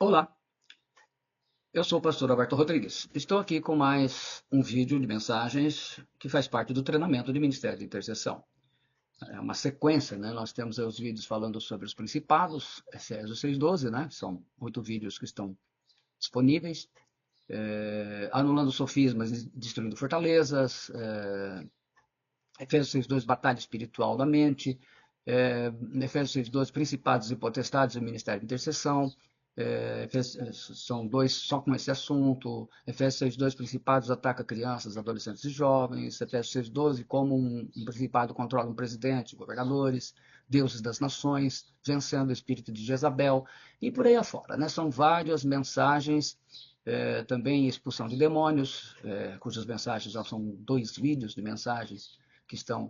Olá, eu sou o pastor Alberto Rodrigues. Estou aqui com mais um vídeo de mensagens que faz parte do treinamento de Ministério de Intercessão. É uma sequência, né? Nós temos aí os vídeos falando sobre os principados, Efésios 6:12, né? São 8 vídeos que estão disponíveis. Anulando sofismas, destruindo fortalezas. Efésios 6:2, batalha espiritual da mente. Efésios 6:12, principados e potestades do Ministério de Intercessão. São dois só com esse assunto. Efésios 6:2, principados ataca crianças, adolescentes e jovens. Efésios 6:12, como um principado controla um presidente, governadores, deuses das nações, vencendo o espírito de Jezabel, e por aí afora, né? São várias mensagens, também expulsão de demônios, cujas mensagens já são 2 vídeos de mensagens que estão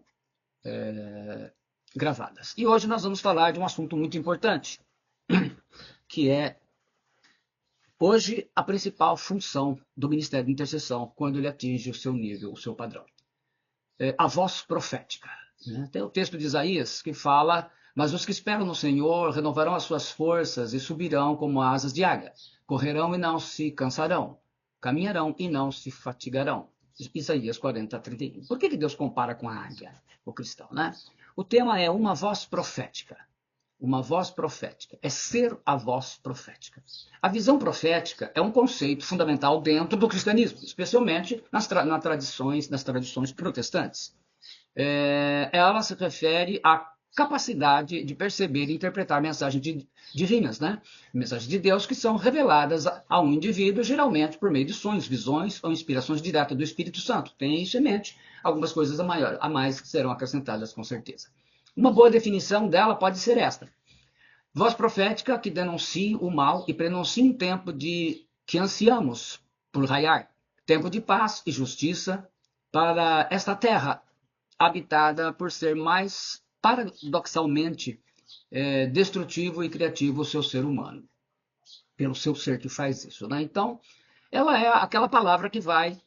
gravadas. E hoje nós vamos falar de um assunto muito importante, que é hoje a principal função do Ministério de Intercessão quando ele atinge o seu nível, o seu padrão. A voz profética. Né? Tem o texto de Isaías que fala: mas os que esperam no Senhor renovarão as suas forças e subirão como asas de águia. Correrão e não se cansarão. Caminharão e não se fatigarão. Isaías 40:31. Por que Deus compara com a águia, o cristão, né? O tema é uma voz profética. Uma voz profética. É ser a voz profética. A visão profética é um conceito fundamental dentro do cristianismo, especialmente nas tradições protestantes. Ela se refere à capacidade de perceber e interpretar mensagens divinas, né? Mensagens de Deus que são reveladas a um indivíduo, geralmente por meio de sonhos, visões ou inspirações diretas do Espírito Santo. Tem isso em mente. Algumas coisas a mais serão acrescentadas com certeza. Uma boa definição dela pode ser esta: voz profética que denuncia o mal e prenuncia um tempo que ansiamos por raiar, tempo de paz e justiça para esta terra, habitada por ser mais paradoxalmente destrutivo e criativo o seu ser humano, pelo seu ser que faz isso, né? Então, ela é aquela palavra que vai,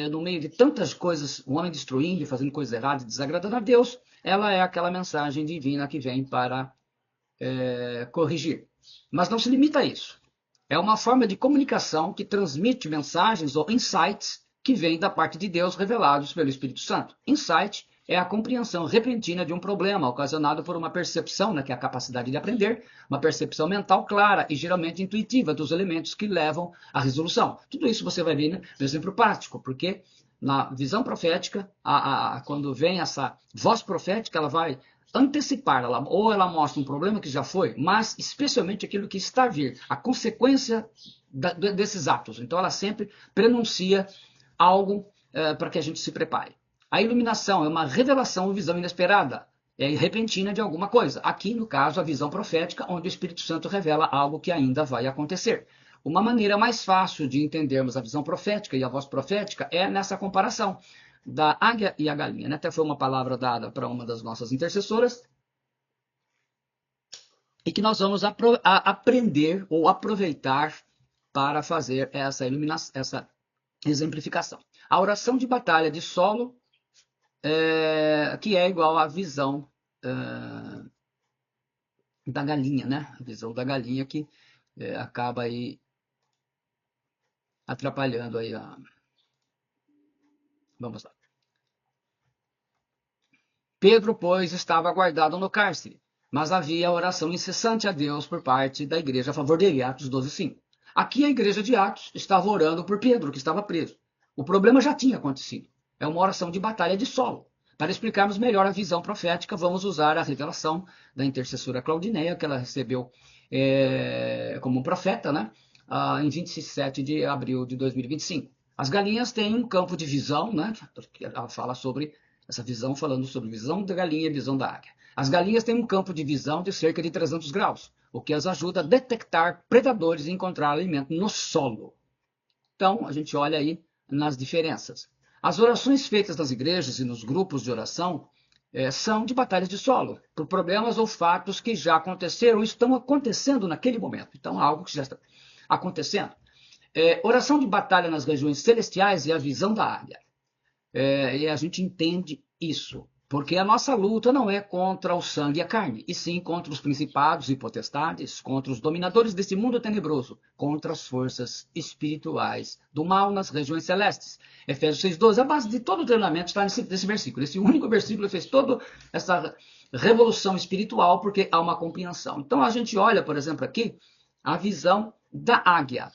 no meio de tantas coisas, o homem destruindo e fazendo coisas erradas, desagradando a Deus, ela é aquela mensagem divina que vem para corrigir. Mas não se limita a isso. É uma forma de comunicação que transmite mensagens ou insights que vêm da parte de Deus revelados pelo Espírito Santo. Insight é a compreensão repentina de um problema ocasionado por uma percepção, né, que é a capacidade de aprender, uma percepção mental clara e geralmente intuitiva dos elementos que levam à resolução. Tudo isso você vai ver no exemplo prático, porque na visão profética, quando vem essa voz profética, ela vai antecipar, ou ela mostra um problema que já foi, mas especialmente aquilo que está a vir, a consequência desses atos. Então ela sempre prenuncia algo para que a gente se prepare. A iluminação é uma revelação ou visão inesperada, repentina de alguma coisa. Aqui, no caso, a visão profética, onde o Espírito Santo revela algo que ainda vai acontecer. Uma maneira mais fácil de entendermos a visão profética e a voz profética é nessa comparação da águia e a galinha. Né? Até foi uma palavra dada para uma das nossas intercessoras, e que nós vamos aprender ou aproveitar para fazer essa exemplificação. A oração de batalha de solo, que é igual à visão da galinha, né? A visão da galinha que acaba aí atrapalhando aí Vamos lá. Pedro, pois, estava guardado no cárcere, mas havia oração incessante a Deus por parte da igreja a favor dele, Atos 12:5. Aqui a igreja de Atos estava orando por Pedro, que estava preso. O problema já tinha acontecido. É uma oração de batalha de solo. Para explicarmos melhor a visão profética, vamos usar a revelação da intercessora Claudineia, que ela recebeu como profeta, né? Em 27 de abril de 2025. As galinhas têm um campo de visão, né? Ela fala sobre essa visão, falando sobre visão da galinha e visão da águia. As galinhas têm um campo de visão de cerca de 300 graus, o que as ajuda a detectar predadores e encontrar alimento no solo. Então, a gente olha aí nas diferenças. As orações feitas nas igrejas e nos grupos de oração são de batalhas de solo, por problemas ou fatos que já aconteceram ou estão acontecendo naquele momento. Então, algo que já está acontecendo. Oração de batalha nas regiões celestiais é a visão da águia. E a gente entende isso. Porque a nossa luta não é contra o sangue e a carne, e sim contra os principados e potestades, contra os dominadores desse mundo tenebroso, contra as forças espirituais do mal nas regiões celestes. Efésios 6,12, a base de todo o treinamento está nesse versículo. Esse único versículo fez toda essa revolução espiritual, porque há uma compreensão. Então a gente olha, por exemplo, aqui, a visão da águia.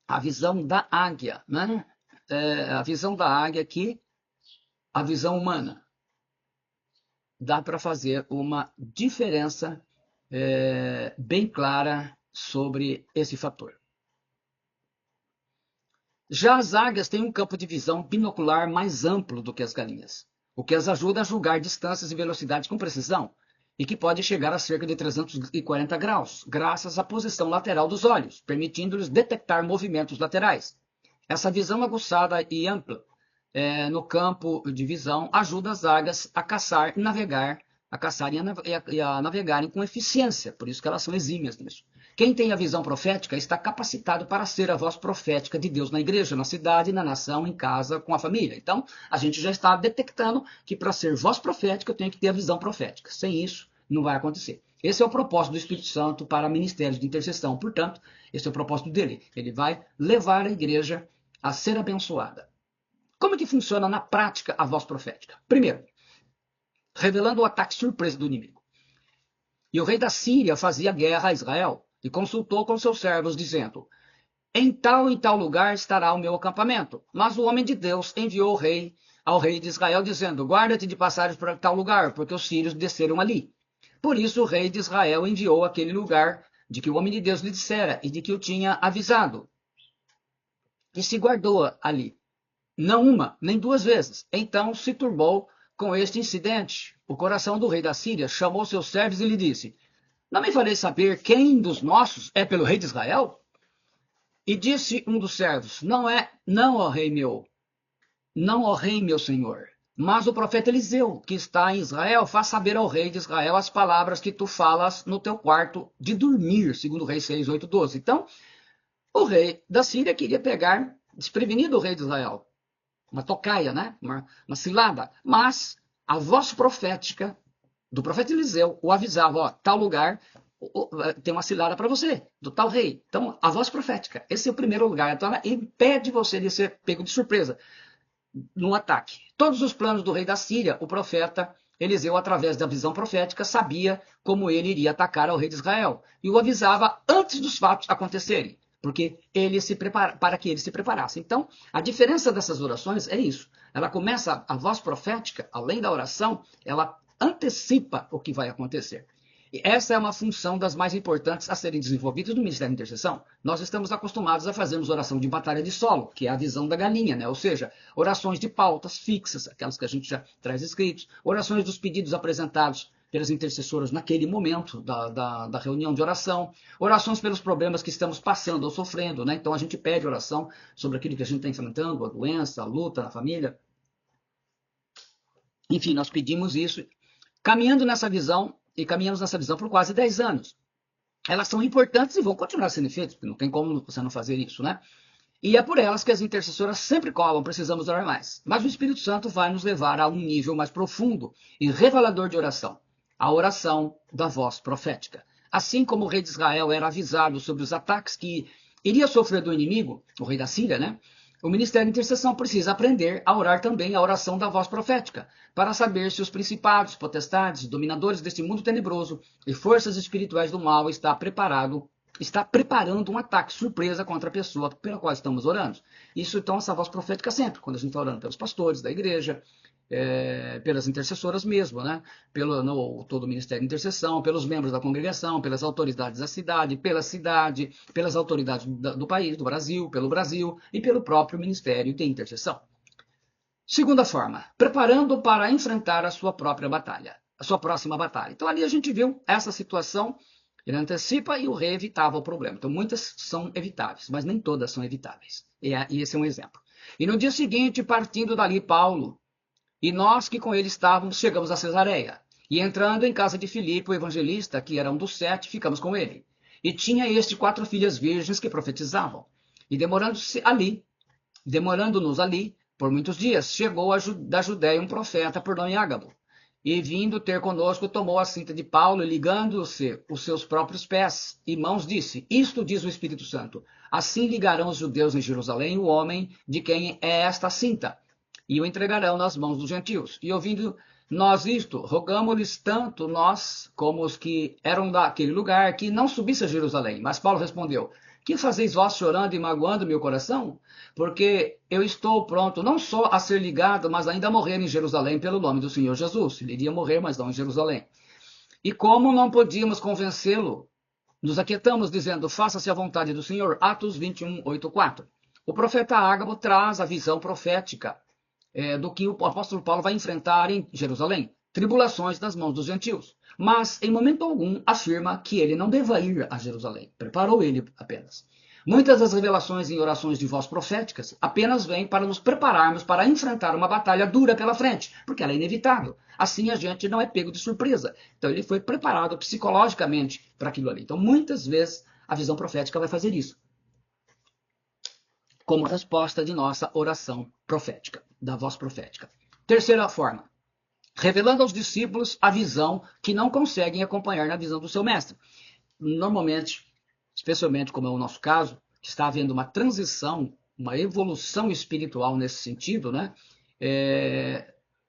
A visão da águia, né? A visão da águia aqui, a visão humana. Dá para fazer uma diferença bem clara sobre esse fator. Já as águias têm um campo de visão binocular mais amplo do que as galinhas, o que as ajuda a julgar distâncias e velocidades com precisão, e que pode chegar a cerca de 340 graus, graças à posição lateral dos olhos, permitindo-lhes detectar movimentos laterais. Essa visão aguçada e ampla no campo de visão ajuda as águias a caçar e navegar, e a navegarem com eficiência, por isso que elas são exímias nisso. Quem tem a visão profética está capacitado para ser a voz profética de Deus na igreja, na cidade, na nação, em casa, com a família. Então, a gente já está detectando que para ser voz profética eu tenho que ter a visão profética. Sem isso, não vai acontecer. Esse é o propósito do Espírito Santo para ministérios de intercessão. Portanto, esse é o propósito dele. Ele vai levar a igreja a ser abençoada. Como é que funciona na prática a voz profética? Primeiro, revelando o ataque surpresa do inimigo. E o rei da Síria fazia guerra a Israel e consultou com seus servos, dizendo: em tal lugar estará o meu acampamento. Mas o homem de Deus enviou ao rei de Israel, dizendo: guarda-te de passares para tal lugar, porque os sírios desceram ali. Por isso o rei de Israel enviou àquele lugar de que o homem de Deus lhe dissera e de que o tinha avisado. E se guardou ali. Não uma, nem duas vezes. Então se turbou com este incidente. O coração do rei da Síria chamou seus servos e lhe disse: não me fareis saber quem dos nossos é pelo rei de Israel? E disse um dos servos: não, ó rei meu, não, ó rei meu senhor. Mas o profeta Eliseu, que está em Israel, faz saber ao rei de Israel as palavras que tu falas no teu quarto de dormir, segundo Reis 6, 8, 12. Então, o rei da Síria queria pegar desprevenido o rei de Israel. Uma tocaia, né? Uma cilada. Mas a voz profética do profeta Eliseu o avisava: ó, tal lugar tem uma cilada para você, do tal rei. Então, a voz profética, esse é o primeiro lugar. Então, ela impede você de ser pego de surpresa num ataque. Todos os planos do rei da Síria, o profeta Eliseu, através da visão profética, sabia como ele iria atacar ao rei de Israel. E o avisava antes dos fatos acontecerem, porque para que ele se preparasse. Então, a diferença dessas orações é isso. Ela começa, a voz profética, além da oração, ela antecipa o que vai acontecer. E essa é uma função das mais importantes a serem desenvolvidas no Ministério de Intercessão. Nós estamos acostumados a fazermos oração de batalha de solo, que é a visão da galinha, né? Ou seja, orações de pautas fixas, aquelas que a gente já traz escritos, orações dos pedidos apresentados pelas intercessoras naquele momento da reunião de oração, orações pelos problemas que estamos passando ou sofrendo, né? Então a gente pede oração sobre aquilo que a gente está enfrentando, a doença, a luta na família. Enfim, nós pedimos isso, caminhamos nessa visão por quase 10 anos. Elas são importantes e vão continuar sendo feitas, porque não tem como você não fazer isso, né? E é por elas que as intercessoras sempre colam, precisamos orar mais. Mas o Espírito Santo vai nos levar a um nível mais profundo e revelador de oração, a oração da voz profética. Assim como o rei de Israel era avisado sobre os ataques que iria sofrer do inimigo, o rei da Síria, né? O Ministério de Intercessão precisa aprender a orar também a oração da voz profética, para saber se os principados, potestades, dominadores deste mundo tenebroso e forças espirituais do mal está preparando um ataque surpresa contra a pessoa pela qual estamos orando. Isso, então, essa voz profética sempre, quando a gente está orando pelos pastores da igreja, pelas intercessoras mesmo, né? Todo o Ministério de Intercessão, pelos membros da congregação, pelas autoridades da cidade, pelas autoridades do país, do Brasil, pelo Brasil e pelo próprio Ministério de Intercessão. Segunda forma, preparando para enfrentar a sua própria batalha, a sua próxima batalha. Então ali a gente viu essa situação, ele antecipa e o rei evitava o problema. Então muitas são evitáveis, mas nem todas são evitáveis. E esse é um exemplo. E no dia seguinte, partindo dali, Paulo e nós que com ele estávamos, chegamos a Cesareia. E entrando em casa de Filipe, o evangelista, que era um dos 7, ficamos com ele. E tinha este 4 filhas virgens que profetizavam. E demorando-nos ali, por muitos dias, chegou da Judéia um profeta por nome Ágabo, e vindo ter conosco, tomou a cinta de Paulo, e ligando-se os seus próprios pés e mãos, disse: Isto diz o Espírito Santo, assim ligarão os judeus em Jerusalém o homem de quem é esta cinta, e o entregarão nas mãos dos gentios. E ouvindo nós isto, rogamos-lhes tanto nós como os que eram daquele lugar, que não subisse a Jerusalém. Mas Paulo respondeu: Que fazeis vós chorando e magoando meu coração? Porque eu estou pronto não só a ser ligado, mas ainda a morrer em Jerusalém pelo nome do Senhor Jesus. Ele iria morrer, mas não em Jerusalém. E como não podíamos convencê-lo, nos aquietamos dizendo: Faça-se a vontade do Senhor. Atos 21, 8, 4. O profeta Ágabo traz a visão profética do que o apóstolo Paulo vai enfrentar em Jerusalém, tribulações nas mãos dos gentios. Mas, em momento algum, afirma que ele não deva ir a Jerusalém. Preparou ele apenas. Muitas das revelações em orações de voz proféticas apenas vêm para nos prepararmos para enfrentar uma batalha dura pela frente, porque ela é inevitável. Assim a gente não é pego de surpresa. Então ele foi preparado psicologicamente para aquilo ali. Então muitas vezes a visão profética vai fazer isso, como resposta de nossa oração profética, da voz profética. Terceira forma, revelando aos discípulos a visão que não conseguem acompanhar na visão do seu mestre. Normalmente, especialmente como é o nosso caso, que está havendo uma transição, uma evolução espiritual nesse sentido, né?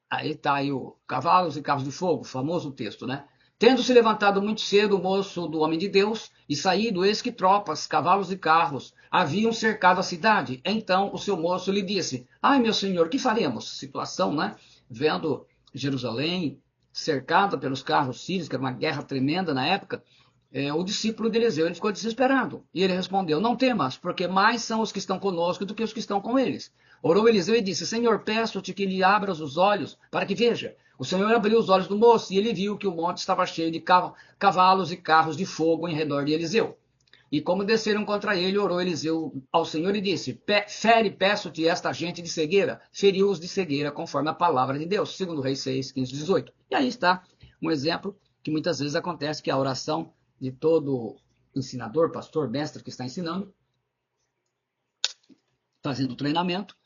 Aí está aí o cavalos e carros de fogo, famoso texto, né? Tendo se levantado muito cedo o moço do homem de Deus, e saído, eis que tropas, cavalos e carros, haviam cercado a cidade. Então o seu moço lhe disse: Ai, meu senhor, que faremos? Situação, né? Vendo Jerusalém cercada pelos carros sírios, que era uma guerra tremenda na época, o discípulo de Eliseu ele ficou desesperado. E ele respondeu: Não temas, porque mais são os que estão conosco do que os que estão com eles. Orou Eliseu e disse: Senhor, peço-te que lhe abras os olhos para que veja. O Senhor abriu os olhos do moço e ele viu que o monte estava cheio de cavalos e carros de fogo em redor de Eliseu. E como desceram contra ele, orou Eliseu ao Senhor e disse: Fere, peço-te, esta gente de cegueira. Feriu-os de cegueira, conforme a palavra de Deus. 2 Reis 6, 15, 18. E aí está um exemplo que muitas vezes acontece, que a oração de todo ensinador, pastor, mestre que está ensinando, fazendo treinamento,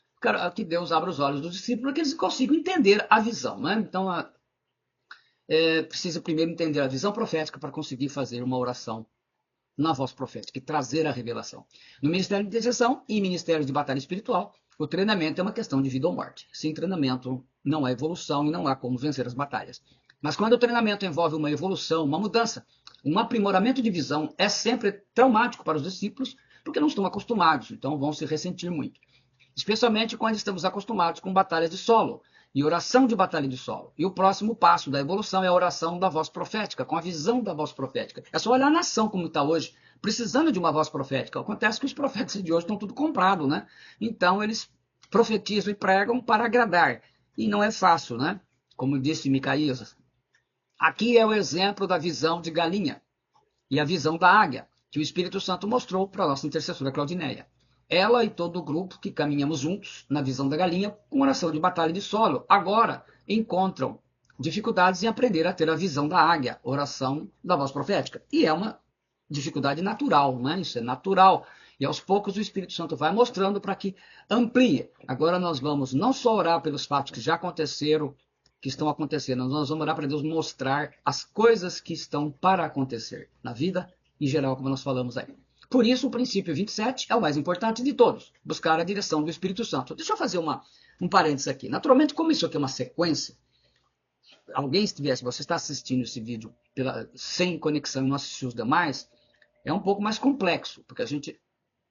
que Deus abra os olhos dos discípulos para que eles consigam entender a visão. Né? Então, precisa primeiro entender a visão profética para conseguir fazer uma oração na voz profética e trazer a revelação. No Ministério de Intercessão e Ministério de Batalha Espiritual, o treinamento é uma questão de vida ou morte. Sem treinamento não há evolução e não há como vencer as batalhas. Mas quando o treinamento envolve uma evolução, uma mudança, um aprimoramento de visão, é sempre traumático para os discípulos, porque não estão acostumados, então vão se ressentir muito. Especialmente quando estamos acostumados com batalhas de solo e oração de batalha de solo. E o próximo passo da evolução é a oração da voz profética, com a visão da voz profética. É só olhar a nação como está hoje, precisando de uma voz profética. Acontece que os profetas de hoje estão tudo comprado, né? Então eles profetizam e pregam para agradar. E não é fácil, né? Como disse Micaías. Aqui é o exemplo da visão de galinha e a visão da águia, que o Espírito Santo mostrou para a nossa intercessora Claudineia. Ela e todo o grupo que caminhamos juntos na visão da galinha com oração de batalha de solo, agora encontram dificuldades em aprender a ter a visão da águia, oração da voz profética. E é uma dificuldade natural, né? Isso é natural. E aos poucos o Espírito Santo vai mostrando para que amplie. Agora nós vamos não só orar pelos fatos que já aconteceram, que estão acontecendo, nós vamos orar para Deus mostrar as coisas que estão para acontecer na vida em geral, como nós falamos aí. Por isso, o princípio 27 é o mais importante de todos, buscar a direção do Espírito Santo. Deixa eu fazer um parênteses aqui. Naturalmente, como isso aqui é uma sequência, você está assistindo esse vídeo sem conexão e não assistiu os demais, é um pouco mais complexo, porque a gente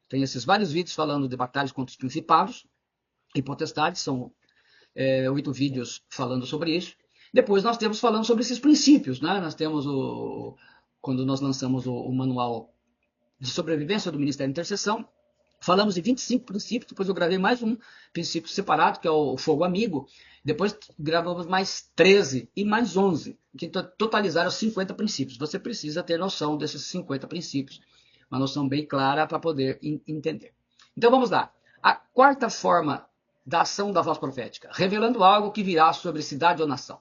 tem esses vários vídeos falando de batalhas contra os principados e potestades, são 8 vídeos falando sobre isso. Depois nós temos falando sobre esses princípios, né? Nós temos quando nós lançamos o manual de sobrevivência do Ministério de Intercessão, falamos de 25 princípios, depois eu gravei mais um princípio separado, que é o fogo amigo, depois gravamos mais 13 e mais 11, que totalizaram 50 princípios. Você precisa ter noção desses 50 princípios, uma noção bem clara para poder entender. Então vamos lá. A quarta forma da ação da voz profética, revelando algo que virá sobre cidade ou nação.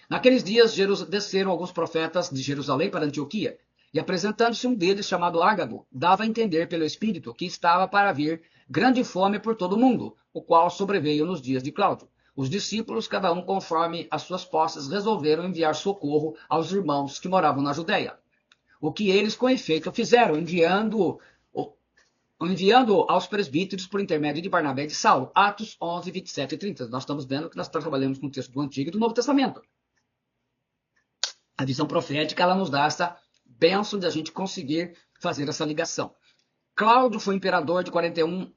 Naqueles dias desceram alguns profetas de Jerusalém para Antioquia, E apresentando-se um deles, chamado Ágabo, dava a entender pelo Espírito que estava para vir grande fome por todo o mundo, o qual sobreveio nos dias de Cláudio. Os discípulos, cada um conforme as suas posses, resolveram enviar socorro aos irmãos que moravam na Judéia. O que eles, com efeito, fizeram, enviando aos presbíteros por intermédio de Barnabé e de Saulo. Atos 11, 27 e 30. Nós estamos vendo que nós trabalhamos com o texto do Antigo e do Novo Testamento. A visão profética, ela nos dá essa bênção de a gente conseguir fazer essa ligação. Cláudio foi imperador de 41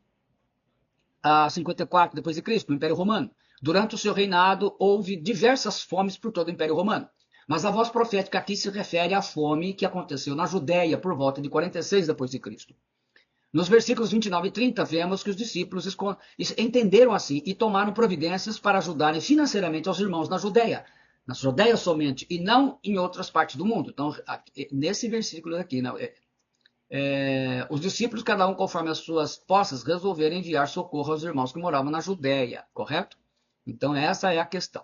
a 54 depois de Cristo, no Império Romano. Durante o seu reinado, houve diversas fomes por todo o Império Romano. Mas a voz profética aqui se refere à fome que aconteceu na Judéia por volta de 46 depois de Cristo. Nos versículos 29 e 30, vemos que os discípulos entenderam assim e tomaram providências para ajudarem financeiramente aos irmãos na Judéia somente, e não em outras partes do mundo. Então, nesse versículo aqui, os discípulos, cada um conforme as suas posses, resolveram enviar socorro aos irmãos que moravam na Judéia, correto? Então, essa é a questão.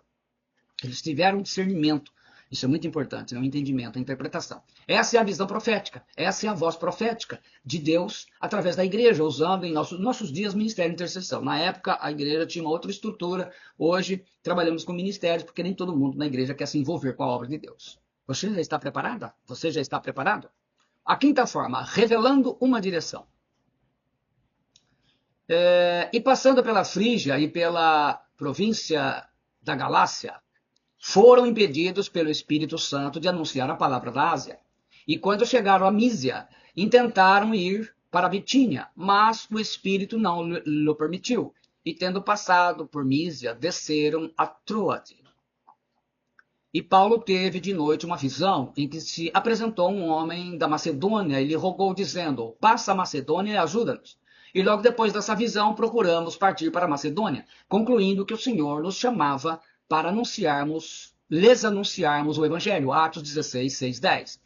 Eles tiveram discernimento. Isso é muito importante, o entendimento, a interpretação. Essa é a visão profética, essa é a voz profética de Deus através da igreja, usando em nossos dias ministério de intercessão. Na época, a igreja tinha uma outra estrutura. Hoje, trabalhamos com ministérios, porque nem todo mundo na igreja quer se envolver com a obra de Deus. Você já está preparada? Você já está preparado? A quinta forma, revelando uma direção. E passando pela Frígia e pela província da Galácia, foram impedidos pelo Espírito Santo de anunciar a palavra da Ásia. E quando chegaram a Mísia, intentaram ir para Bitínia, mas o Espírito não lhe permitiu. E tendo passado por Mísia, desceram a Troade. E Paulo teve de noite uma visão em que se apresentou um homem da Macedônia e lhe rogou, dizendo: passa a Macedônia e ajuda-nos. E logo depois dessa visão, procuramos partir para a Macedônia, concluindo que o Senhor nos chamava para lhes anunciarmos o Evangelho. Atos 16, 6, 10.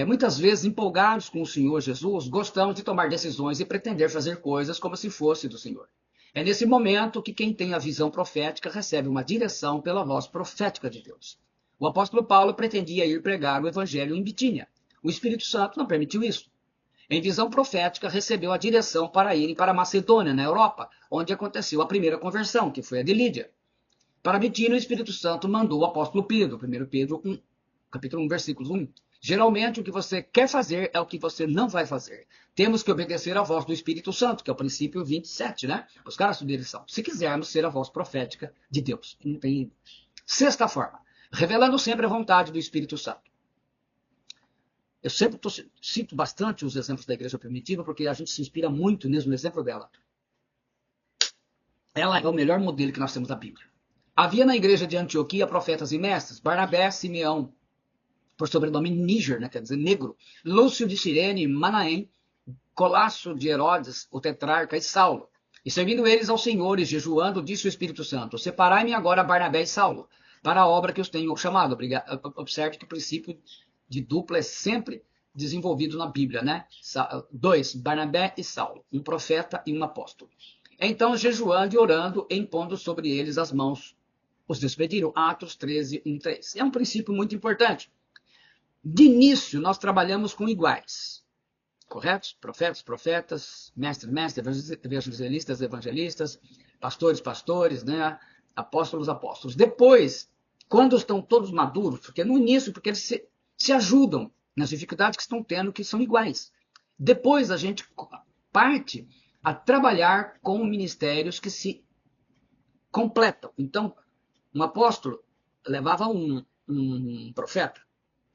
Muitas vezes, empolgados com o Senhor Jesus, gostamos de tomar decisões e pretender fazer coisas como se fosse do Senhor. É nesse momento que quem tem a visão profética recebe uma direção pela voz profética de Deus. O apóstolo Paulo pretendia ir pregar o Evangelho em Bitínia. O Espírito Santo não permitiu isso. Em visão profética, recebeu a direção para irem para a Macedônia, na Europa, onde aconteceu a primeira conversão, que foi a de Lídia. Para Bitínia, o Espírito Santo mandou o apóstolo Pedro, 1 Pedro 1, capítulo 1, versículos 1. Geralmente, o que você quer fazer é o que você não vai fazer. Temos que obedecer à voz do Espírito Santo, que é o princípio 27, né? Buscar a sua direção. Se quisermos ser a voz profética de Deus. Sexta forma, revelando sempre a vontade do Espírito Santo. Eu sempre cito bastante os exemplos da igreja primitiva, porque a gente se inspira muito mesmo no exemplo dela. Ela é o melhor modelo que nós temos da Bíblia. Havia na igreja de Antioquia profetas e mestres: Barnabé, Simeão, por sobrenome Níger, né, quer dizer negro, Lúcio de Cirene, Manaém, Colasso de Herodes, o tetrarca, e Saulo. E servindo eles ao Senhor e jejuando, disse o Espírito Santo: separai-me agora Barnabé e Saulo, para a obra que os tenho chamado. Observe que o princípio de dupla é sempre desenvolvido na Bíblia, né? 2, Barnabé e Saulo, um profeta e um apóstolo. Então, jejuando e orando, impondo sobre eles as mãos, os despediram. Atos 13, 1, 3. É um princípio muito importante. De início, nós trabalhamos com iguais. Correto? Profetas, mestres, evangelistas, pastores, né? Apóstolos. Depois, quando estão todos maduros, porque no início, porque eles se ajudam nas dificuldades que estão tendo, que são iguais. Depois, a gente parte a trabalhar com ministérios que se completam. Então, um apóstolo levava um profeta.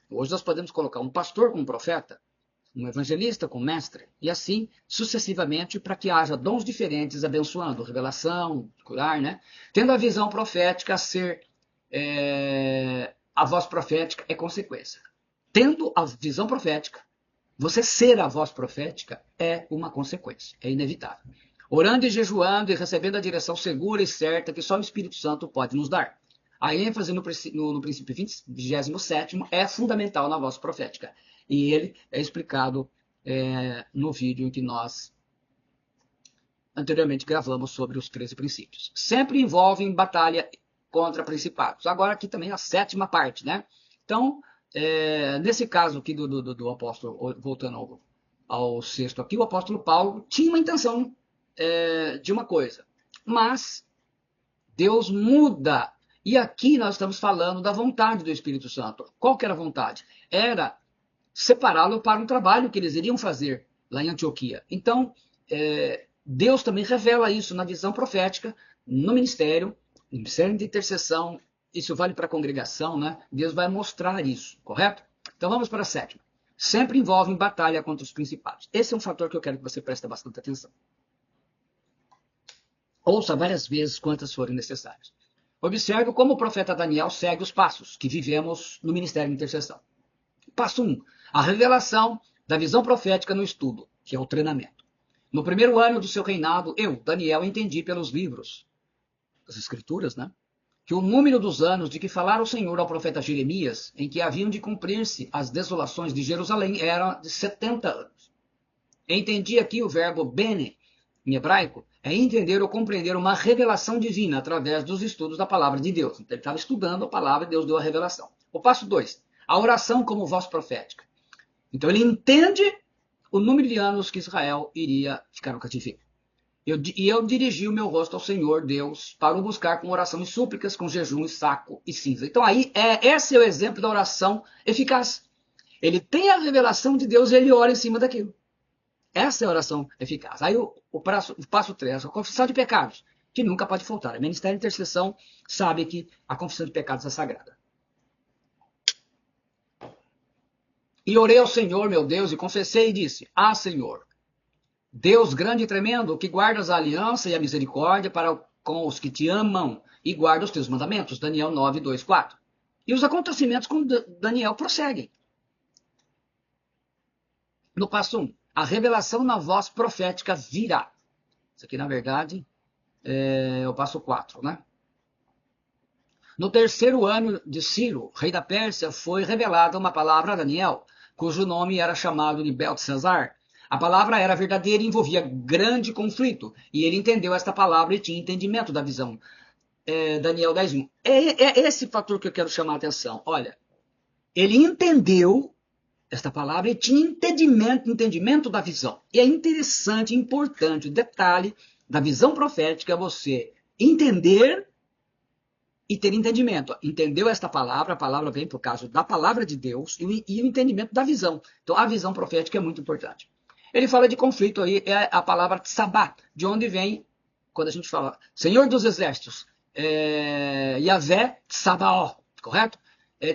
Hoje nós podemos colocar um pastor como profeta, um evangelista como mestre, e assim sucessivamente, para que haja dons diferentes abençoando, revelação, curar, né? Tendo a visão profética ser a voz profética é consequência. Tendo a visão profética, você ser a voz profética é uma consequência, é inevitável. Orando e jejuando e recebendo a direção segura e certa que só o Espírito Santo pode nos dar. A ênfase no princípio 27º é fundamental na voz profética. E ele é explicado no vídeo em que nós anteriormente gravamos sobre os 13 princípios. Sempre envolve batalha contra principados. Agora aqui também a sétima parte, né? Então, Nesse caso aqui do apóstolo, voltando ao sexto aqui, o apóstolo Paulo tinha uma intenção de uma coisa, mas Deus muda. E aqui nós estamos falando da vontade do Espírito Santo. Qual que era a vontade? Era separá-lo para um trabalho que eles iriam fazer lá em Antioquia. Então, Deus também revela isso na visão profética, no ministério de intercessão. Isso vale para a congregação, né? Deus vai mostrar isso, correto? Então vamos para a sétima. Sempre envolve batalha contra os principados. Esse é um fator que eu quero que você preste bastante atenção. Ouça várias vezes quantas forem necessárias. Observe como o profeta Daniel segue os passos que vivemos no ministério de intercessão. Passo 1. A revelação da visão profética no estudo, que é o treinamento. No primeiro ano do seu reinado, eu, Daniel, entendi pelos livros, as escrituras, né? Que o número dos anos de que falara o Senhor ao profeta Jeremias, em que haviam de cumprir-se as desolações de Jerusalém, era de 70 anos. Entendi aqui o verbo bene, em hebraico, é entender ou compreender uma revelação divina através dos estudos da palavra de Deus. Então, ele estava estudando a palavra e Deus deu a revelação. O passo 2, a oração como voz profética. Então, ele entende o número de anos que Israel iria ficar no cativeiro. Eu dirigi o meu rosto ao Senhor Deus para o buscar com oração e súplicas, com jejum e saco e cinza. Então aí, esse é o exemplo da oração eficaz. Ele tem a revelação de Deus e ele ora em cima daquilo. Essa é a oração eficaz. Aí o passo 3, a confissão de pecados, que nunca pode faltar. O Ministério de Intercessão sabe que a confissão de pecados é sagrada. E orei ao Senhor, meu Deus, e confessei e disse: Ah, Senhor, Deus grande e tremendo, que guardas a aliança e a misericórdia para com os que te amam e guarda os teus mandamentos. Daniel 9, 2, 4. E os acontecimentos com Daniel prosseguem. No passo 1, a revelação na voz profética virá. Isso aqui, na verdade, é o passo 4, né? No terceiro ano de Ciro, rei da Pérsia, foi revelada uma palavra a Daniel, cujo nome era chamado de Beltesazar. A palavra era verdadeira e envolvia grande conflito. E ele entendeu esta palavra e tinha entendimento da visão. Daniel 10:1. É esse fator que eu quero chamar a atenção. Olha, ele entendeu esta palavra e tinha entendimento da visão. E é interessante, importante, o detalhe da visão profética é você entender e ter entendimento. Entendeu esta palavra, a palavra vem por causa da palavra de Deus e o entendimento da visão. Então a visão profética é muito importante. Ele fala de conflito aí, é a palavra tsabá, de onde vem, quando a gente fala Senhor dos Exércitos, Yahvé Tsabaó, correto?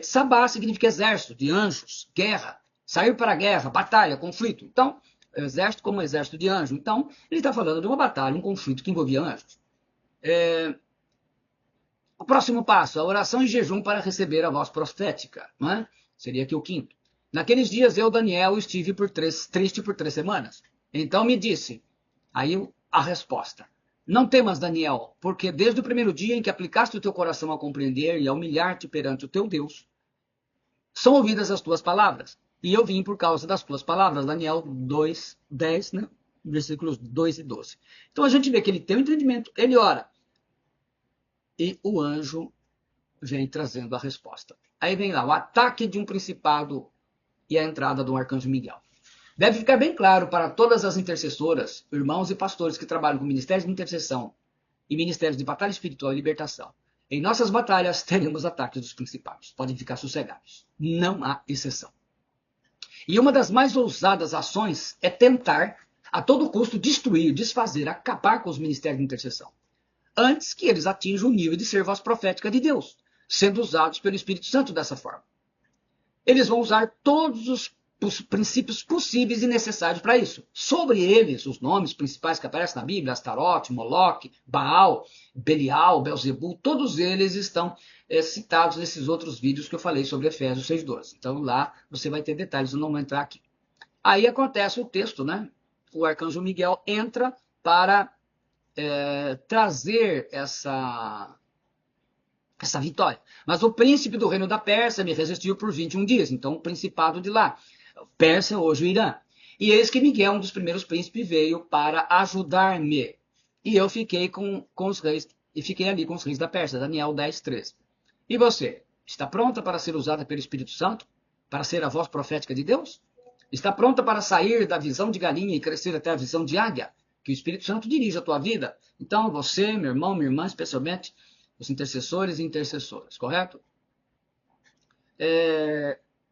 Tsabá significa exército, de anjos, guerra, sair para a guerra, batalha, conflito. Então, exército como exército de anjos. Então, ele está falando de uma batalha, um conflito que envolvia anjos. O próximo passo, a oração e jejum para receber a voz profética, não é? Seria aqui o quinto. Naqueles dias eu, Daniel, estive triste por 3 semanas. Então me disse, aí a resposta: não temas, Daniel, porque desde o primeiro dia em que aplicaste o teu coração a compreender e a humilhar-te perante o teu Deus, são ouvidas as tuas palavras. E eu vim por causa das tuas palavras. Daniel 2, 10, né? Versículos 2 e 12. Então a gente vê que ele tem um entendimento, ele ora. E o anjo vem trazendo a resposta. Aí vem lá, o ataque de um principado e a entrada do arcanjo Miguel. Deve ficar bem claro para todas as intercessoras, irmãos e pastores que trabalham com ministérios de intercessão e ministérios de batalha espiritual e libertação. Em nossas batalhas teremos ataques dos principados. Podem ficar sossegados. Não há exceção. E uma das mais ousadas ações é tentar, a todo custo, destruir, desfazer, acabar com os ministérios de intercessão, antes que eles atinjam o nível de ser voz profética de Deus, sendo usados pelo Espírito Santo dessa forma. Eles vão usar todos os princípios possíveis e necessários para isso. Sobre eles, os nomes principais que aparecem na Bíblia, Astarote, Moloque, Baal, Belial, Belzebu, todos eles estão citados nesses outros vídeos que eu falei sobre Efésios 6:12. Então lá você vai ter detalhes, eu não vou entrar aqui. Aí acontece o texto, né? O arcanjo Miguel entra para trazer essa vitória. Mas o príncipe do reino da Pérsia me resistiu por 21 dias. Então o principado de lá, Pérsia, hoje o Irã. E eis que Miguel, um dos primeiros príncipes, veio para ajudar-me. E eu fiquei com os reis, e fiquei ali com os reis da Pérsia. Daniel 10, 13. E você, está pronta para ser usada pelo Espírito Santo? para ser a voz profética de Deus? Está pronta para sair da visão de galinha e crescer até a visão de águia? Que o Espírito Santo dirija a tua vida. Então, você, meu irmão, minha irmã, especialmente os intercessores e intercessoras, correto?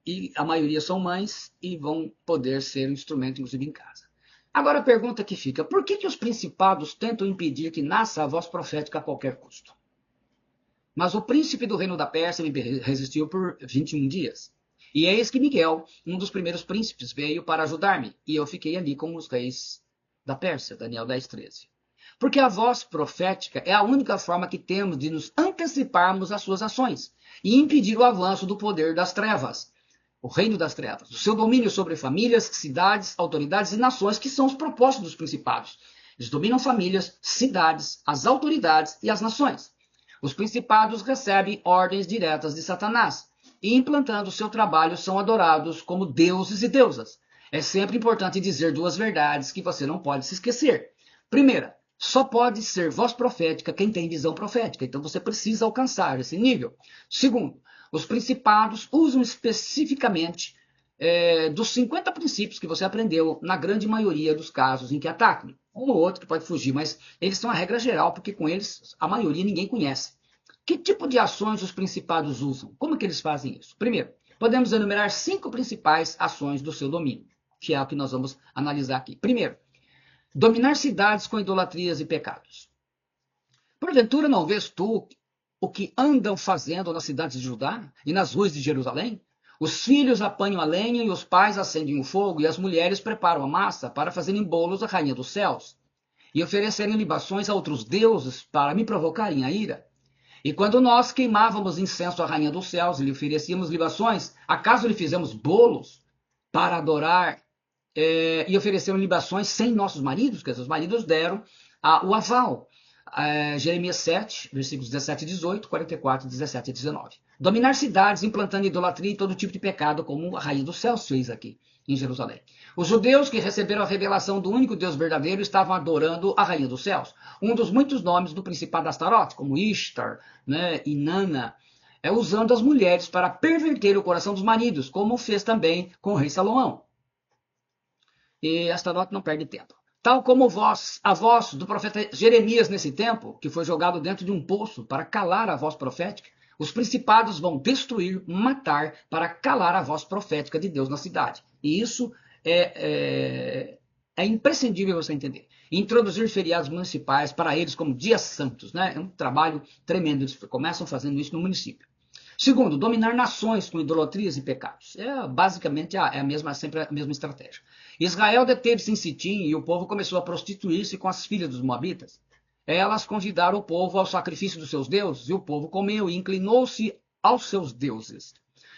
E a maioria são mães e vão poder ser um instrumento, inclusive, em casa. Agora a pergunta que fica, por que os principados tentam impedir que nasça a voz profética a qualquer custo? Mas o príncipe do reino da Pérsia me resistiu por 21 dias. E eis que Miguel, um dos primeiros príncipes, veio para ajudar-me, e eu fiquei ali com os reis da Pérsia, Daniel 10:13. Porque a voz profética é a única forma que temos de nos anteciparmos às suas ações e impedir o avanço do poder das trevas, o reino das trevas, o seu domínio sobre famílias, cidades, autoridades e nações, que são os propósitos dos principados. Eles dominam famílias, cidades, as autoridades e as nações. Os principados recebem ordens diretas de Satanás e, implantando seu trabalho, são adorados como deuses e deusas. É sempre importante dizer duas verdades que você não pode se esquecer. Primeira, só pode ser voz profética quem tem visão profética, então você precisa alcançar esse nível. Segundo, os principados usam especificamente dos 50 princípios que você aprendeu na grande maioria dos casos em que atacam. Um ou outro que pode fugir, mas eles são a regra geral, porque com eles a maioria ninguém conhece. Que tipo de ações os principados usam? Como que eles fazem isso? Primeiro, podemos enumerar 5 principais ações do seu domínio, que é o que nós vamos analisar aqui. Primeiro, dominar cidades com idolatrias e pecados. Porventura não vês tu o que andam fazendo nas cidades de Judá e nas ruas de Jerusalém? Os filhos apanham a lenha e os pais acendem o fogo, e as mulheres preparam a massa para fazerem bolos à rainha dos céus e oferecerem libações a outros deuses para me provocarem a ira. E quando nós queimávamos incenso à rainha dos céus e lhe oferecíamos libações, acaso lhe fizemos bolos para adorar e ofereceram libações sem nossos maridos? Quer dizer, os maridos deram o aval. Jeremias 7, versículos 17 e 18, 44, 17 e 19. Dominar cidades, implantando idolatria e todo tipo de pecado, como a rainha dos céus fez aqui em Jerusalém. Os judeus que receberam a revelação do único Deus verdadeiro estavam adorando a rainha dos céus. Um dos muitos nomes do principado de Astarote, como Ishtar, né, Inanna, usando as mulheres para perverter o coração dos maridos, como fez também com o rei Salomão. E Astarote não perde tempo. Tal como a voz do profeta Jeremias nesse tempo, que foi jogado dentro de um poço para calar a voz profética, os principados vão destruir, matar, para calar a voz profética de Deus na cidade. E isso é imprescindível você entender. Introduzir feriados municipais para eles como dias santos, né? É um trabalho tremendo. Eles começam fazendo isso no município. Segundo, dominar nações com idolatrias e pecados. Basicamente sempre a mesma estratégia. Israel deteve-se em Sitim e o povo começou a prostituir-se com as filhas dos moabitas. Elas convidaram o povo ao sacrifício dos seus deuses, e o povo comeu e inclinou-se aos seus deuses.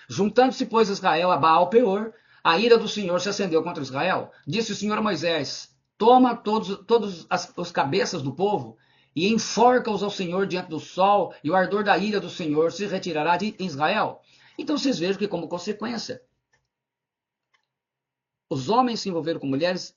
Juntando-se, pois, Israel a Baal-Peor, a ira do Senhor se acendeu contra Israel. Disse o Senhor a Moisés: toma todos os cabeças do povo e enforca-os ao Senhor diante do sol, e o ardor da ira do Senhor se retirará de Israel. Então vocês vejam que, como consequência, os homens se envolveram com mulheres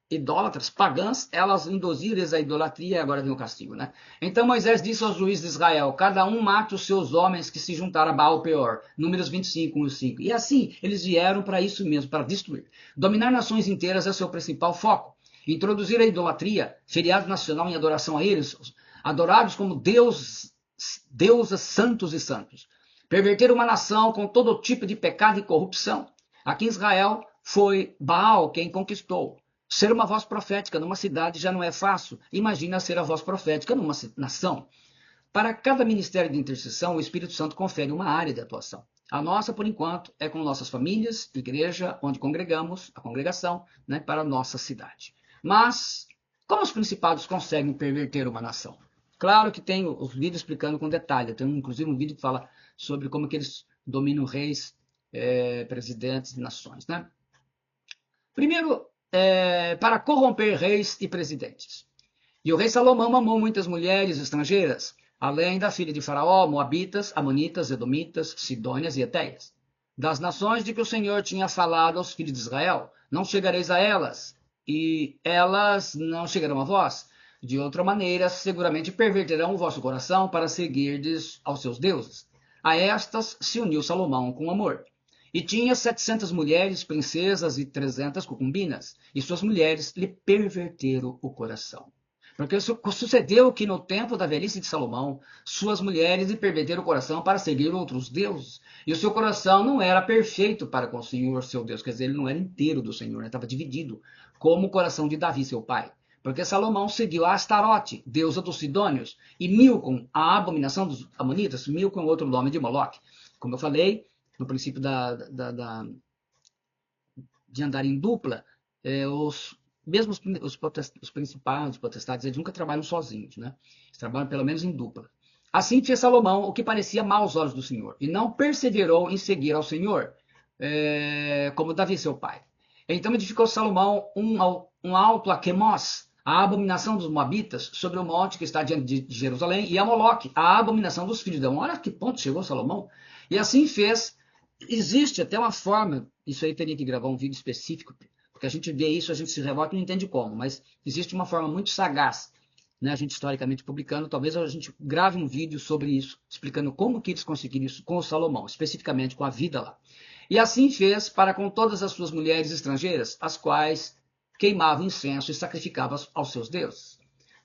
idólatras, pagãs, elas induziram eles à idolatria, e agora vem o castigo, né? Então Moisés disse aos juízes de Israel: cada um mate os seus homens que se juntaram a Baal-Peor. Números 25, 1 e 5. E assim, eles vieram para isso mesmo, para destruir. Dominar nações inteiras é o seu principal foco. Introduzir a idolatria, feriado nacional em adoração a eles, adorados como deuses santos e santos. Perverter uma nação com todo tipo de pecado e corrupção. Aqui em Israel foi Baal quem conquistou. Ser uma voz profética numa cidade já não é fácil. Imagina ser a voz profética numa nação. Para cada ministério de intercessão, o Espírito Santo confere uma área de atuação. A nossa, por enquanto, é com nossas famílias, igreja, onde congregamos, a congregação, né, para a nossa cidade. Mas, como os principados conseguem perverter uma nação? Claro que tem os vídeos explicando com detalhe. Tem inclusive um vídeo que fala sobre como que eles dominam reis, presidentes de nações, né? Primeiro, para corromper reis e presidentes. E o rei Salomão amou muitas mulheres estrangeiras, além da filha de Faraó, moabitas, amonitas, edomitas, sidônias e etéias. Das nações de que o Senhor tinha falado aos filhos de Israel, não chegareis a elas, e elas não chegarão a vós. De outra maneira, seguramente perverterão o vosso coração para seguirdes aos seus deuses. A estas se uniu Salomão com amor. E tinha 700 mulheres, princesas e 300 concubinas. E suas mulheres lhe perverteram o coração. Porque sucedeu que no tempo da velhice de Salomão, suas mulheres lhe perverteram o coração para seguir outros deuses. E o seu coração não era perfeito para com o Senhor, seu Deus. Quer dizer, ele não era inteiro do Senhor, estava dividido, como o coração de Davi, seu pai. Porque Salomão seguiu a Astarote, deusa dos Sidônios, e Milcom, a abominação dos Amonitas. Milcom é outro nome de Moloque. Como eu falei, no princípio de andar em dupla, mesmo os principais, os potestades, eles nunca trabalham sozinhos, né? Eles trabalham pelo menos em dupla. Assim fez Salomão o que parecia mal aos olhos do Senhor, e não perseverou em seguir ao Senhor, como Davi, seu pai. Então edificou Salomão um alto a Quemós, a abominação dos Moabitas, sobre o monte que está diante de Jerusalém, e a Moloque, a abominação dos filhos de Amon. Olha que ponto chegou Salomão. E assim fez. Existe até uma forma, isso aí teria que gravar um vídeo específico, porque a gente vê isso, a gente se revolta e não entende como, mas existe uma forma muito sagaz, né, a gente historicamente publicando, talvez a gente grave um vídeo sobre isso, explicando como que eles conseguiram isso com o Salomão, especificamente com a vida lá. E assim fez para com todas as suas mulheres estrangeiras, as quais queimavam incenso e sacrificavam aos seus deuses.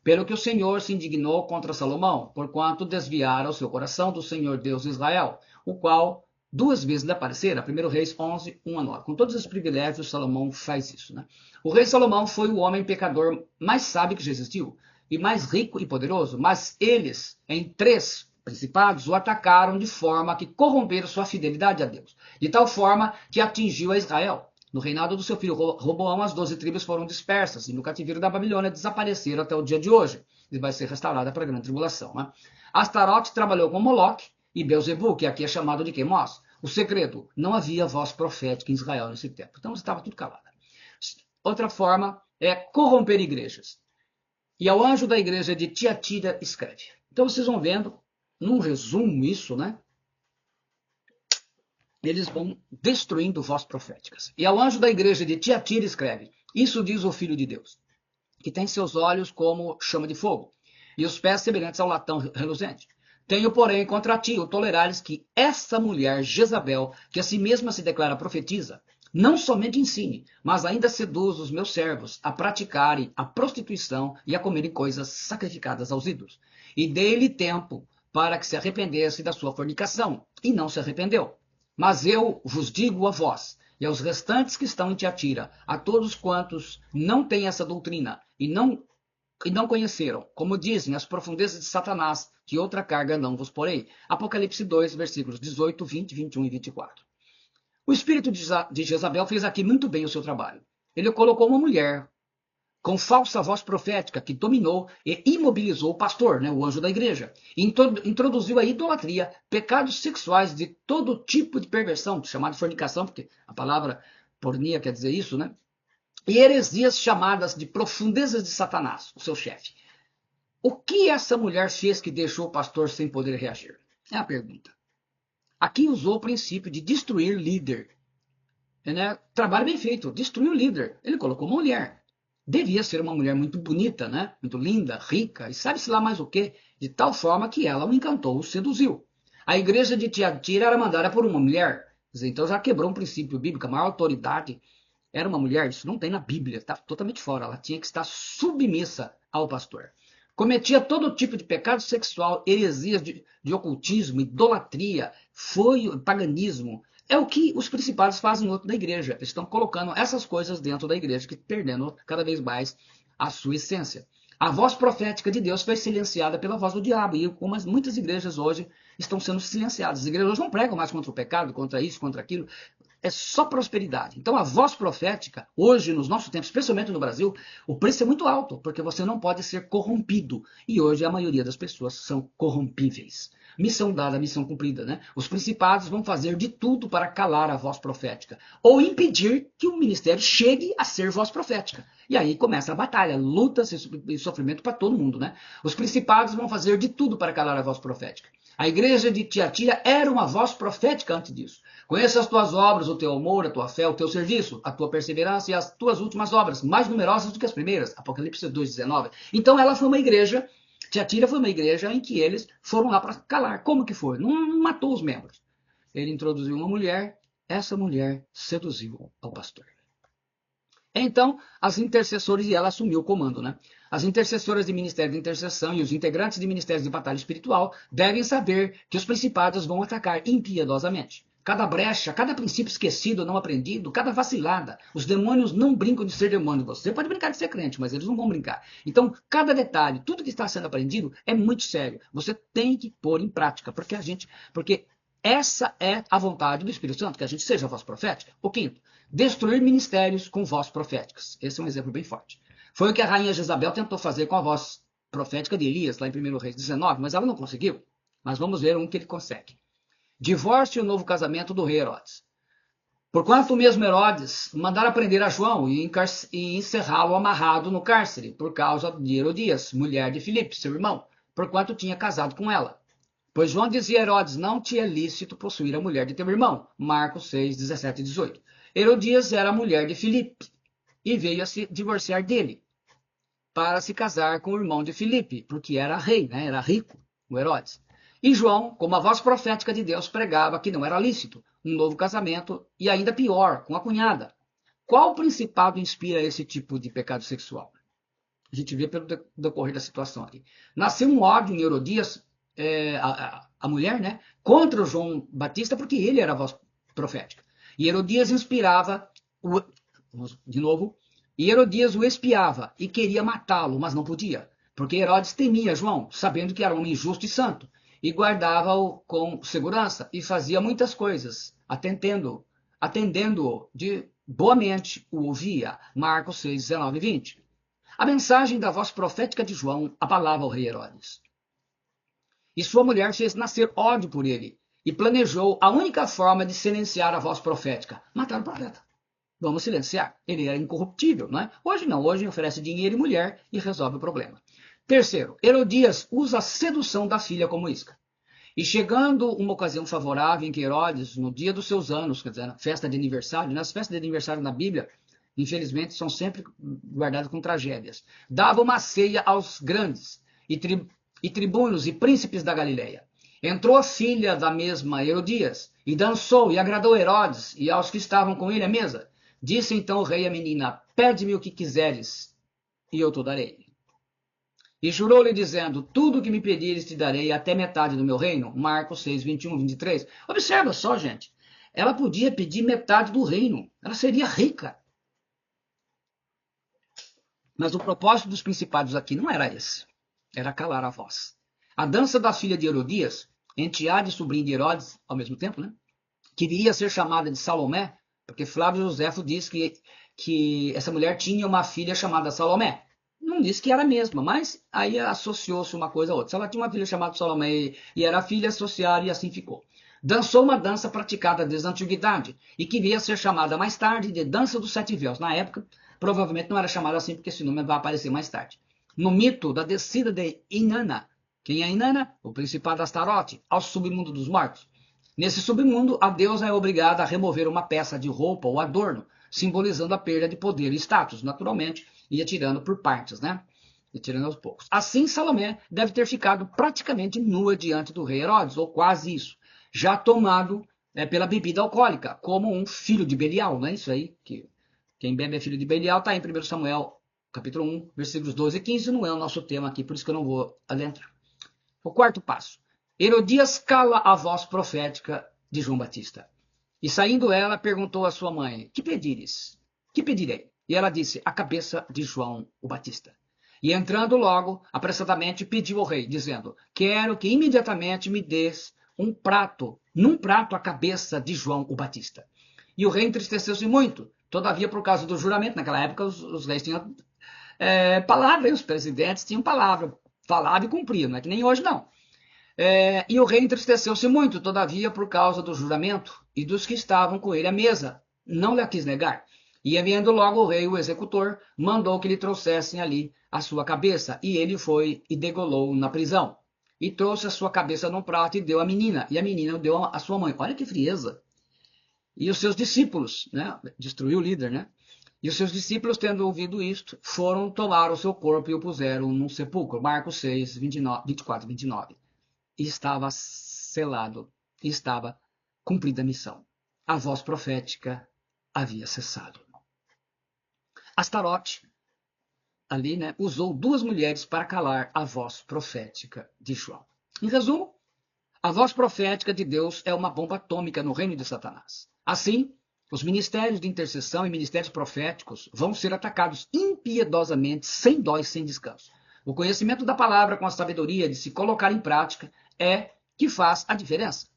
Pelo que o Senhor se indignou contra Salomão, porquanto desviara o seu coração do Senhor Deus de Israel, o qual duas vezes lhe aparecera, 1 Reis 11, 1 a 9. Com todos os privilégios, Salomão faz isso, né? O rei Salomão foi o homem pecador mais sábio que já existiu, e mais rico e poderoso, mas eles, em 3 principados, o atacaram de forma que corromperam sua fidelidade a Deus, de tal forma que atingiu a Israel. No reinado do seu filho Roboão, as 12 tribos foram dispersas, e no cativeiro da Babilônia desapareceram até o dia de hoje, e vai ser restaurada para a grande tribulação, né? Astarote trabalhou com Moloque, e Belzebu, que aqui é chamado de Quemós. O segredo, não havia voz profética em Israel nesse tempo. Então estava tudo calado. Outra forma é corromper igrejas. E ao anjo da igreja de Tiatira escreve. Então vocês vão vendo, num resumo isso, né? Eles vão destruindo vozes proféticas. E ao anjo da igreja de Tiatira escreve. Isso diz o Filho de Deus, que tem seus olhos como chama de fogo, e os pés semelhantes ao latão reluzente. Tenho, porém, contra ti o tolerares que essa mulher, Jezabel, que a si mesma se declara profetiza, não somente ensine, mas ainda seduz os meus servos a praticarem a prostituição e a comerem coisas sacrificadas aos ídolos. E dei-lhe tempo para que se arrependesse da sua fornicação, e não se arrependeu. Mas eu vos digo a vós, e aos restantes que estão em Tiatira, a todos quantos não têm essa doutrina, e não conheceram, como dizem, as profundezas de Satanás, que outra carga não vos porei. Apocalipse 2, versículos 18, 20, 21 e 24. O espírito de Jezabel fez aqui muito bem o seu trabalho. Ele colocou uma mulher com falsa voz profética que dominou e imobilizou o pastor, né, o anjo da igreja. Introduziu a idolatria, pecados sexuais de todo tipo de perversão, chamado fornicação, porque a palavra pornia quer dizer isso, né? E heresias chamadas de profundezas de Satanás, o seu chefe. O que essa mulher fez que deixou o pastor sem poder reagir? É a pergunta. Aqui usou o princípio de destruir líder. Né? Trabalho bem feito, destruiu o líder. Ele colocou uma mulher. Devia ser uma mulher muito bonita, né? Muito linda, rica, e sabe-se lá mais o quê, de tal forma que ela o encantou, o seduziu. A igreja de Tiatira era mandada por uma mulher. Então já quebrou um princípio bíblico, a maior autoridade era uma mulher, isso não tem na Bíblia, está totalmente fora. Ela tinha que estar submissa ao pastor. Cometia todo tipo de pecado sexual, heresias de ocultismo, idolatria, paganismo. É o que os principados fazem na igreja. Eles estão colocando essas coisas dentro da igreja, que perdendo cada vez mais a sua essência. A voz profética de Deus foi silenciada pela voz do diabo. E como muitas igrejas hoje estão sendo silenciadas. As igrejas hoje não pregam mais contra o pecado, contra isso, contra aquilo. É só prosperidade. Então a voz profética, hoje, nos nossos tempos, especialmente no Brasil, o preço é muito alto, porque você não pode ser corrompido. E hoje a maioria das pessoas são corrompíveis. Missão dada, missão cumprida, né? Os principados vão fazer de tudo para calar a voz profética, ou impedir que o ministério chegue a ser voz profética. E aí começa a batalha, lutas e sofrimento para todo mundo, né? Os principados vão fazer de tudo para calar a voz profética. A igreja de Tiatira era uma voz profética antes disso. Conheça as tuas obras, o teu amor, a tua fé, o teu serviço, a tua perseverança e as tuas últimas obras, mais numerosas do que as primeiras. Apocalipse 2,19. Então ela foi uma igreja, Tiatira foi uma igreja em que eles foram lá para calar. Como que foi? Não matou os membros. Ele introduziu uma mulher essa mulher seduziu ao pastor. Então, as intercessoras, e ela assumiu o comando, né? As intercessoras de ministério de intercessão e os integrantes de ministérios de batalha espiritual devem saber que os principados vão atacar impiedosamente. Cada brecha, cada princípio esquecido, não aprendido, cada vacilada. Os demônios não brincam de ser demônio. Você pode brincar de ser crente, mas eles não vão brincar. Então, cada detalhe, tudo que está sendo aprendido é muito sério. Você tem que pôr em prática, porque essa é a vontade do Espírito Santo, que a gente seja voz profética. O quinto, destruir ministérios com vozes proféticas. Esse é um exemplo bem forte. Foi o que a rainha Jezabel tentou fazer com a voz profética de Elias, lá em 1 Reis 19, mas ela não conseguiu. Mas vamos ver um que ele consegue. Divórcio e o novo casamento do rei Herodes. Porquanto o mesmo Herodes mandara prender a João e encerrá-lo amarrado no cárcere, por causa de Herodias, mulher de Filipe, seu irmão, porquanto tinha casado com ela. Pois João dizia a Herodes, não te é lícito possuir a mulher de teu irmão. Marcos 6, 17 e 18. Herodias era a mulher de Filipe e veio a se divorciar dele para se casar com o irmão de Filipe, porque era rei, né? Era rico, o Herodes. E João, como a voz profética de Deus, pregava que não era lícito um novo casamento e ainda pior, com a cunhada. Qual principado inspira esse tipo de pecado sexual? A gente vê pelo decorrer da situação aqui. Nasceu um ódio em Herodias, a mulher, né, contra o João Batista, porque ele era a voz profética. E Herodias inspirava, e Herodias o espiava e queria matá-lo, mas não podia, porque Herodes temia João, sabendo que era um homem justo e santo, e guardava-o com segurança e fazia muitas coisas, atendendo-o de boamente, o ouvia. Marcos 6, 19 e 20. A mensagem da voz profética de João abalava o rei Herodes. E sua mulher fez nascer ódio por ele e planejou a única forma de silenciar a voz profética: matar o profeta. Vamos silenciar. Ele era incorruptível, não é? Hoje não, hoje oferece dinheiro e mulher e resolve o problema. Terceiro, Herodias usa a sedução da filha como isca. E chegando uma ocasião favorável em que Herodes, no dia dos seus anos, quer dizer, na festa de aniversário, nas festas de aniversário na Bíblia, infelizmente, são sempre guardadas com tragédias, dava uma ceia aos grandes e tribunos e príncipes da Galileia. Entrou a filha da mesma Herodias e dançou e agradou Herodes e aos que estavam com ele à mesa. Disse então o rei à menina: pede-me o que quiseres e eu te darei. E jurou-lhe dizendo: tudo o que me pedires te darei, até metade do meu reino. Marcos 6, 21, 23. Observa só, gente. Ela podia pedir metade do reino. Ela seria rica. Mas o propósito dos principados aqui não era esse. Era calar a voz. A dança da filha de Herodias, enteada e sobrinha de Herodes, ao mesmo tempo, né? Que viria a ser chamada de Salomé, porque Flávio Josefo diz que essa mulher tinha uma filha chamada Salomé. Não disse que era a mesma, mas aí associou-se uma coisa a outra. Se ela tinha uma filha chamada Salomé e era filha, associaram e assim ficou. Dançou uma dança praticada desde a antiguidade e que viria a ser chamada mais tarde de Dança dos Sete Véus. Na época, provavelmente não era chamada assim, porque esse nome vai aparecer mais tarde. No mito da descida de Inanna. Quem é Inanna? O principado Astarote, ao submundo dos mortos. Nesse submundo, a deusa é obrigada a remover uma peça de roupa ou adorno, simbolizando a perda de poder e status. Naturalmente, ia tirando por partes, né? E tirando aos poucos. Assim, Salomé deve ter ficado praticamente nua diante do rei Herodes, ou quase isso, já tomado pela bebida alcoólica, como um filho de Belial, não é isso aí? Que quem bebe é filho de Belial, está em 1 Samuel, capítulo 1, versículos 12 e 15, não é o nosso tema aqui, por isso que eu não vou adentrar. O quarto passo. Herodias cala a voz profética de João Batista. E saindo ela, perguntou à sua mãe: que pedires? Que pedirei? E ela disse: a cabeça de João o Batista. E entrando logo, apressadamente, pediu ao rei, dizendo: quero que imediatamente me des num prato a cabeça de João o Batista. E o rei entristeceu-se muito. Todavia, por causa do juramento, naquela época os reis tinham palavra, e os presidentes tinham palavra, falava e cumpria, não é que nem hoje não. E o rei entristeceu-se muito, todavia, por causa do juramento e dos que estavam com ele à mesa. Não lhe quis negar. E enviando logo o rei, o executor, mandou que lhe trouxessem ali a sua cabeça. E ele foi e degolou na prisão. E trouxe a sua cabeça num prato e deu à menina. E a menina deu à sua mãe. Olha que frieza. E os seus discípulos, né? Destruiu o líder, né? E os seus discípulos, tendo ouvido isto, foram tomar o seu corpo e o puseram num sepulcro. Marcos 6, 24 e 29. E estava selado, e estava cumprida a missão. a voz profética havia cessado. Astarote, ali, né, usou 2 mulheres para calar a voz profética de João. Em resumo, a voz profética de Deus é uma bomba atômica no reino de Satanás. Assim, os ministérios de intercessão e ministérios proféticos vão ser atacados impiedosamente, sem dó e sem descanso. O conhecimento da palavra com a sabedoria de se colocar em prática é que faz a diferença.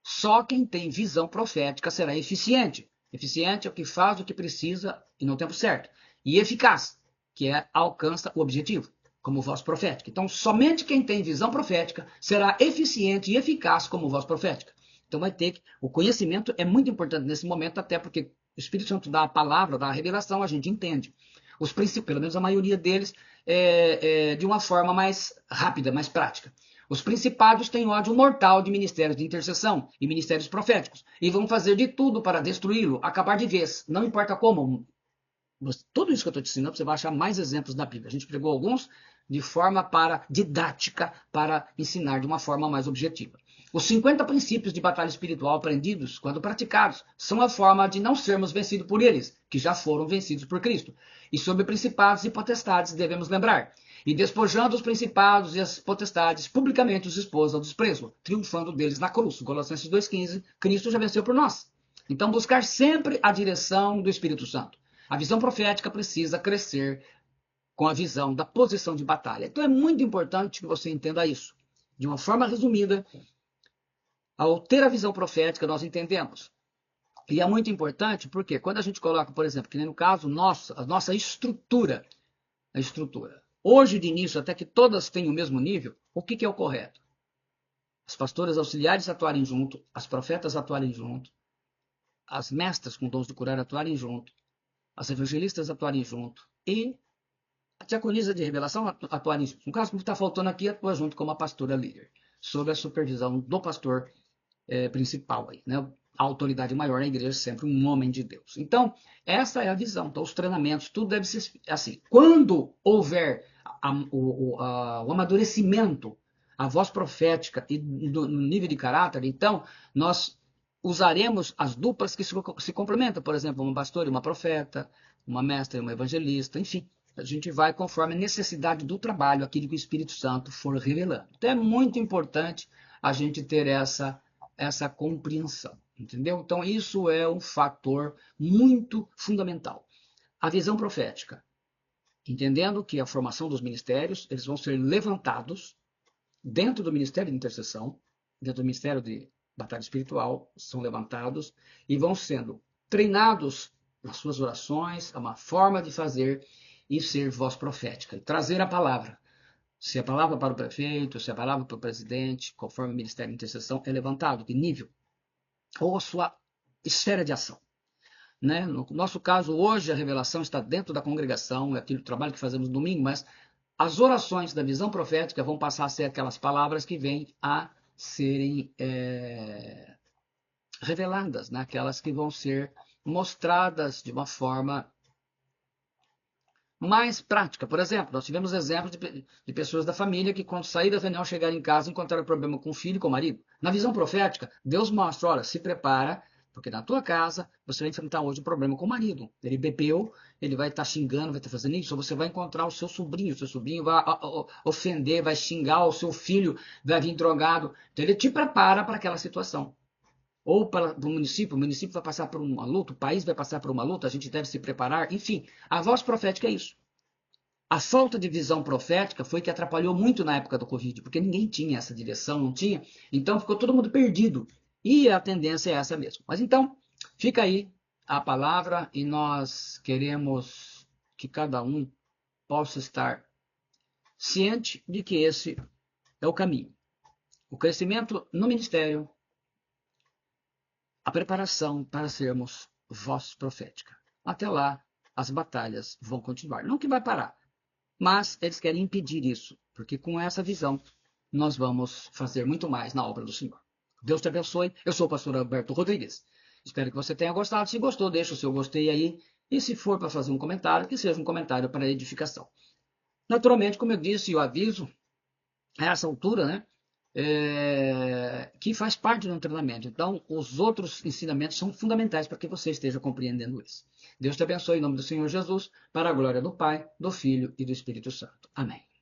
Só quem tem visão profética será eficiente. Eficiente é o que faz o que precisa e no tempo certo. E eficaz, que alcança o objetivo, como voz profética. Então, somente quem tem visão profética será eficiente e eficaz como voz profética. Então, vai ter que... O conhecimento é muito importante nesse momento, até porque o Espírito Santo dá a palavra, dá a revelação, a gente entende. Os princípios, pelo menos a maioria deles, de uma forma mais rápida, mais prática. Os principados têm ódio mortal de ministérios de intercessão e ministérios proféticos e vão fazer de tudo para destruí-lo, acabar de vez, não importa como. Tudo isso que eu estou te ensinando, você vai achar mais exemplos na Bíblia. A gente pegou alguns de forma didática, para ensinar de uma forma mais objetiva. Os 50 princípios de batalha espiritual aprendidos, quando praticados, são a forma de não sermos vencidos por eles, que já foram vencidos por Cristo. E sobre principados e potestades devemos lembrar. E despojando os principados e as potestades, publicamente os expôs ao desprezo, triunfando deles na cruz. Colossenses 2,15, Cristo já venceu por nós. Então, buscar sempre a direção do Espírito Santo. A visão profética precisa crescer com a visão da posição de batalha. Então, é muito importante que você entenda isso. De uma forma resumida, ao ter a visão profética, nós entendemos. E é muito importante porque quando a gente coloca, por exemplo, que nem no caso a nossa estrutura, hoje de início, até que todas tenham o mesmo nível, o que é o correto? As pastoras auxiliares atuarem junto, as profetas atuarem junto, as mestras com dons de curar atuarem junto, as evangelistas atuarem junto e a diaconisa de revelação atuarem junto. No caso, o que está faltando aqui, atua junto com uma pastora líder, sob a supervisão do pastor principal aí, né? A autoridade maior na igreja é sempre um homem de Deus. Então, essa é a visão. Então, os treinamentos, tudo deve ser assim. Quando houver o amadurecimento, a voz profética e no nível de caráter, então, nós usaremos as duplas que se complementam. Por exemplo, uma pastora e uma profeta, uma mestra e uma evangelista, enfim. A gente vai conforme a necessidade do trabalho, aquilo que o Espírito Santo for revelando. Então, é muito importante a gente ter essa compreensão, entendeu? Então, isso é um fator muito fundamental. A visão profética, entendendo que a formação dos ministérios, eles vão ser levantados dentro do ministério de intercessão, dentro do ministério de batalha espiritual, são levantados e vão sendo treinados nas suas orações, a uma forma de fazer e ser voz profética, trazer a palavra. Se a palavra para o prefeito, se a palavra para o presidente, conforme o Ministério de Intercessão é levantado de nível, ou a sua esfera de ação. Né? No nosso caso, hoje, a revelação está dentro da congregação, é aquele trabalho que fazemos no domingo, mas as orações da visão profética vão passar a ser aquelas palavras que vêm a serem reveladas, né? Aquelas que vão ser mostradas de uma forma mais prática. Por exemplo, nós tivemos exemplos de pessoas da família que, quando saíram da reunião, chegaram em casa e encontraram problema com o filho e com o marido. Na visão profética, Deus mostra, olha, se prepara, porque na tua casa você vai enfrentar hoje um problema com o marido. Ele bebeu, ele vai estar xingando, vai estar fazendo isso, ou você vai encontrar o seu sobrinho vai ofender, vai xingar, o seu filho vai vir drogado. Então ele te prepara para aquela situação. Ou para o município vai passar por uma luta, o país vai passar por uma luta, a gente deve se preparar, enfim. A voz profética é isso. A falta de visão profética foi que atrapalhou muito na época do Covid, porque ninguém tinha essa direção, não tinha, então ficou todo mundo perdido. E a tendência é essa mesmo. Mas então, fica aí a palavra e nós queremos que cada um possa estar ciente de que esse é o caminho. O crescimento no ministério, a preparação para sermos voz profética. Até lá, as batalhas vão continuar. Não que vai parar, mas eles querem impedir isso, porque com essa visão nós vamos fazer muito mais na obra do Senhor. Deus te abençoe. Eu sou o pastor Alberto Rodrigues. Espero que você tenha gostado. Se gostou, deixa o seu gostei aí. E se for para fazer um comentário, que seja um comentário para edificação. Naturalmente, como eu disse e eu aviso, a essa altura, né? que faz parte do treinamento. Então, os outros ensinamentos são fundamentais para que você esteja compreendendo isso. Deus te abençoe em nome do Senhor Jesus, para a glória do Pai, do Filho e do Espírito Santo. Amém.